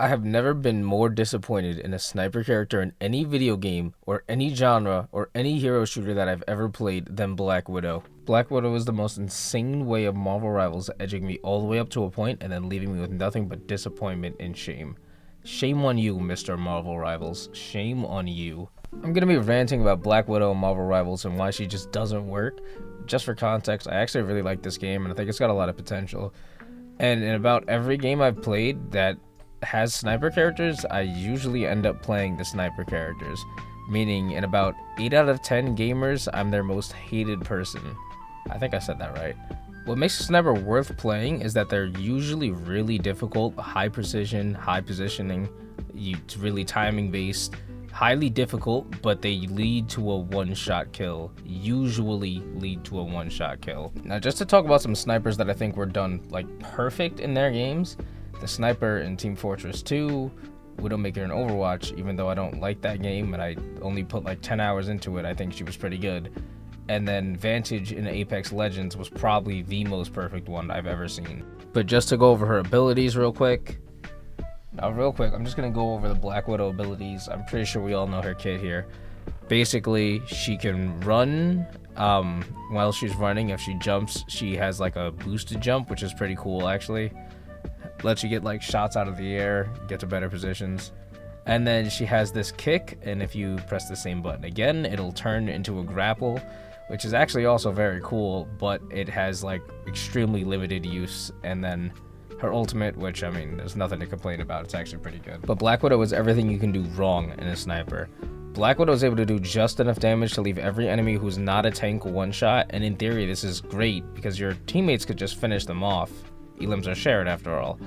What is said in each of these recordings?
I have never been more disappointed in a sniper character in any video game or any genre or any hero shooter that I've ever played than Black Widow. Black Widow is the most insane way of Marvel Rivals, edging me all the way up to a point and then leaving me with nothing but disappointment and shame. Shame on you, Mr. Marvel Rivals. Shame on you. I'm gonna be ranting about Black Widow and Marvel Rivals and why she just doesn't work. Just for context, I actually really like this game and I think it's got a lot of potential. And in about every game I've played that has sniper characters, I usually end up playing the sniper characters. Meaning, in about 8 out of 10 gamers, I'm their most hated person. I think I said that right. What makes a sniper worth playing is that they're usually really difficult, high precision, high positioning, it's really timing based, highly difficult, but they lead to a one-shot kill. Usually lead to a one-shot kill. Now, just to talk about some snipers that I think were done like perfect in their games. The sniper in Team Fortress 2, Widowmaker in Overwatch, even though I don't like that game and I only put like 10 hours into it, I think she was pretty good. And then Vantage in Apex Legends was probably the most perfect one I've ever seen. But just to go over her abilities real quick, I'm just gonna go over the Black Widow abilities. I'm pretty sure we all know her kit here. Basically, she can run. While she's running, if she jumps, she has like a boosted jump, which is pretty cool actually. Lets you get like shots out of the air, get to better positions. And then she has this kick, and if you press the same button again, it'll turn into a grapple, which is actually also very cool, but it has like extremely limited use. And then her ultimate, which I mean, there's nothing to complain about, it's actually pretty good. But Black Widow is everything you can do wrong in a sniper. Black Widow is able to do just enough damage to leave every enemy who's not a tank one shot, and in theory this is great because your teammates could just finish them off. Elims are shared after all.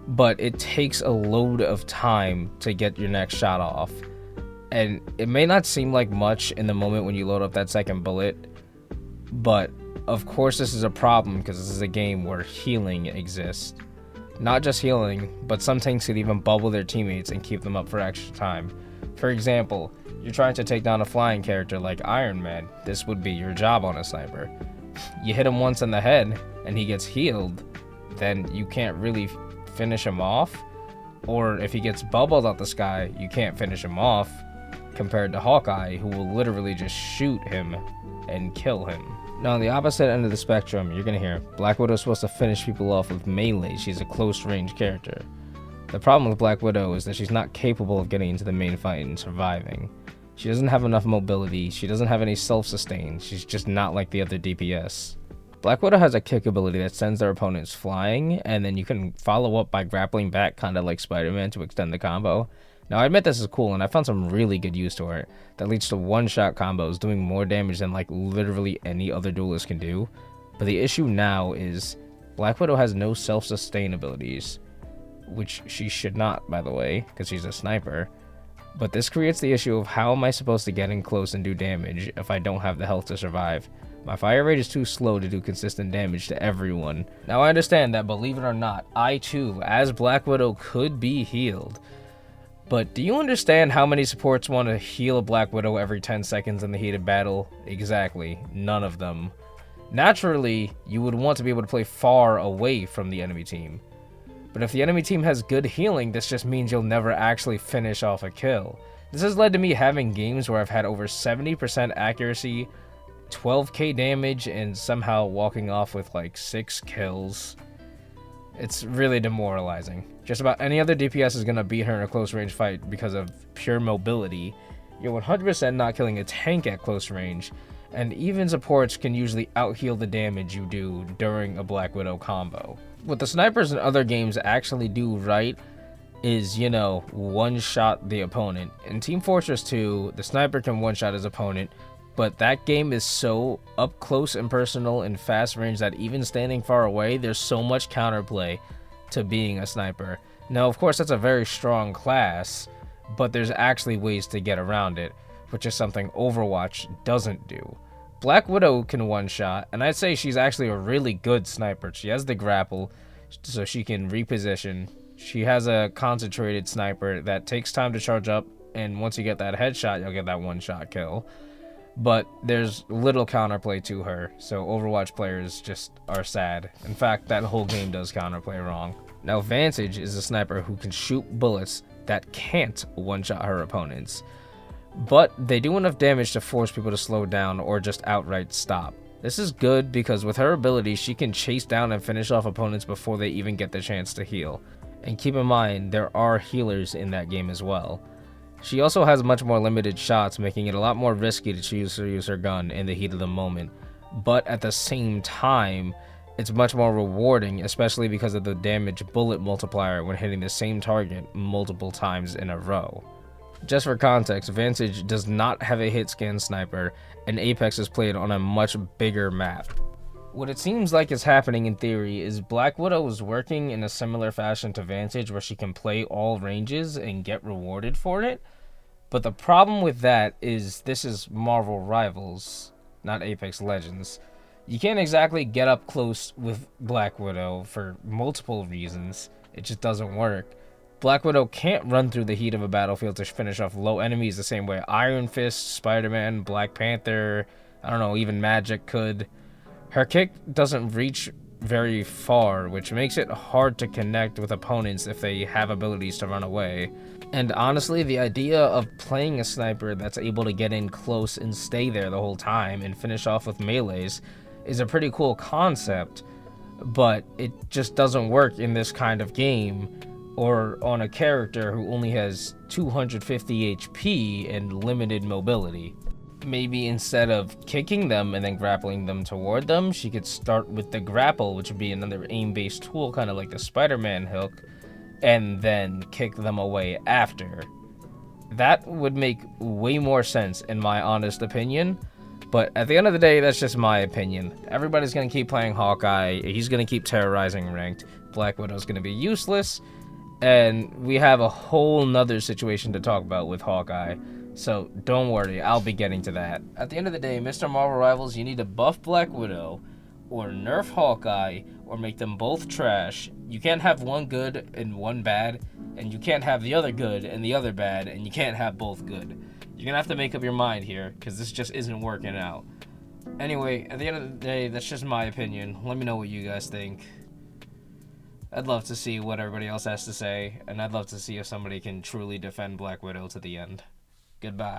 But it takes a load of time to get your next shot off. And it may not seem like much in the moment when you load up that second bullet, but of course this is a problem because this is a game where healing exists. Not just healing, but some tanks could even bubble their teammates and keep them up for extra time. For example, you're trying to take down a flying character like Iron Man. This would be your job on a sniper. You hit him once in the head and he gets healed, then you can't really finish him off. Or if he gets bubbled out the sky, you can't finish him off, compared to Hawkeye, who will literally just shoot him and kill him. Now on the opposite end of the spectrum, you're gonna hear Black Widow is supposed to finish people off with melee. She's a close range character. The problem with Black Widow is that she's not capable of getting into the main fight and surviving. She doesn't have enough mobility, she doesn't have any self-sustain, she's just not like the other DPS. Black Widow has a kick ability that sends their opponents flying, and then you can follow up by grappling back, kinda like Spider-Man, to extend the combo. Now I admit this is cool, and I found some really good use to it that leads to one-shot combos doing more damage than like literally any other duelist can do. But the issue now is Black Widow has no self-sustain abilities, which she should not, by the way, because she's a sniper. But this creates the issue of how am I supposed to get in close and do damage if I don't have the health to survive? My fire rate is too slow to do consistent damage to everyone. Now I understand that, believe it or not, I too, as Black Widow, could be healed. But do you understand how many supports want to heal a Black Widow every 10 seconds in the heat of battle? Exactly, none of them. Naturally, you would want to be able to play far away from the enemy team. But if the enemy team has good healing, this just means you'll never actually finish off a kill. This has led to me having games where I've had over 70% accuracy, 12k damage, and somehow walking off with like 6 kills. It's really demoralizing. Just about any other DPS is going to beat her in a close range fight because of pure mobility. You're 100% not killing a tank at close range, and even supports can usually out-heal the damage you do during a Black Widow combo. What the snipers in other games actually do right is, you know, one-shot the opponent. In Team Fortress 2, the sniper can one-shot his opponent, but that game is so up close and personal and fast range that even standing far away, there's so much counterplay to being a sniper. Now, of course, that's a very strong class, but there's actually ways to get around it, which is something Overwatch doesn't do. Black Widow can one-shot, and I'd say she's actually a really good sniper. She has the grapple, so she can reposition. She has a concentrated sniper that takes time to charge up, and once you get that headshot, you'll get that one-shot kill. But there's little counterplay to her, so Overwatch players just are sad. In fact, that whole game does counterplay wrong. Now Vantage is a sniper who can shoot bullets that can't one-shot her opponents, but they do enough damage to force people to slow down or just outright stop. This is good because with her ability, she can chase down and finish off opponents before they even get the chance to heal. And keep in mind, there are healers in that game as well. She also has much more limited shots, making it a lot more risky to choose to use her gun in the heat of the moment. But at the same time, it's much more rewarding, especially because of the damage bullet multiplier when hitting the same target multiple times in a row. Just for context, Vantage does not have a hit scan sniper, and Apex is played on a much bigger map. What it seems like is happening in theory is Black Widow is working in a similar fashion to Vantage, where she can play all ranges and get rewarded for it. But the problem with that is this is Marvel Rivals, not Apex Legends. You can't exactly get up close with Black Widow for multiple reasons. It just doesn't work. Black Widow can't run through the heat of a battlefield to finish off low enemies the same way Iron Fist, Spider-Man, Black Panther, I don't know, even Magic could. Her kick doesn't reach very far, which makes it hard to connect with opponents if they have abilities to run away. And honestly, the idea of playing a sniper that's able to get in close and stay there the whole time and finish off with melees is a pretty cool concept, but it just doesn't work in this kind of game or on a character who only has 250 HP and limited mobility. Maybe instead of kicking them and then grappling them toward them, she could start with the grapple, which would be another aim-based tool, kind of like the Spider-Man hook, and then kick them away after. That would make way more sense in my honest opinion, but at the end of the day, that's just my opinion. Everybody's going to keep playing Hawkeye, he's going to keep terrorizing ranked, Black Widow's going to be useless, and we have a whole nother situation to talk about with Hawkeye. So don't worry, I'll be getting to that. At the end of the day, Mr. Marvel Rivals, you need to buff Black Widow, or nerf Hawkeye, or make them both trash. You can't have one good and one bad, and you can't have the other good and the other bad, and you can't have both good. You're gonna have to make up your mind here, because this just isn't working out. Anyway, at the end of the day, that's just my opinion. Let me know what you guys think. I'd love to see what everybody else has to say, and I'd love to see if somebody can truly defend Black Widow to the end. Goodbye.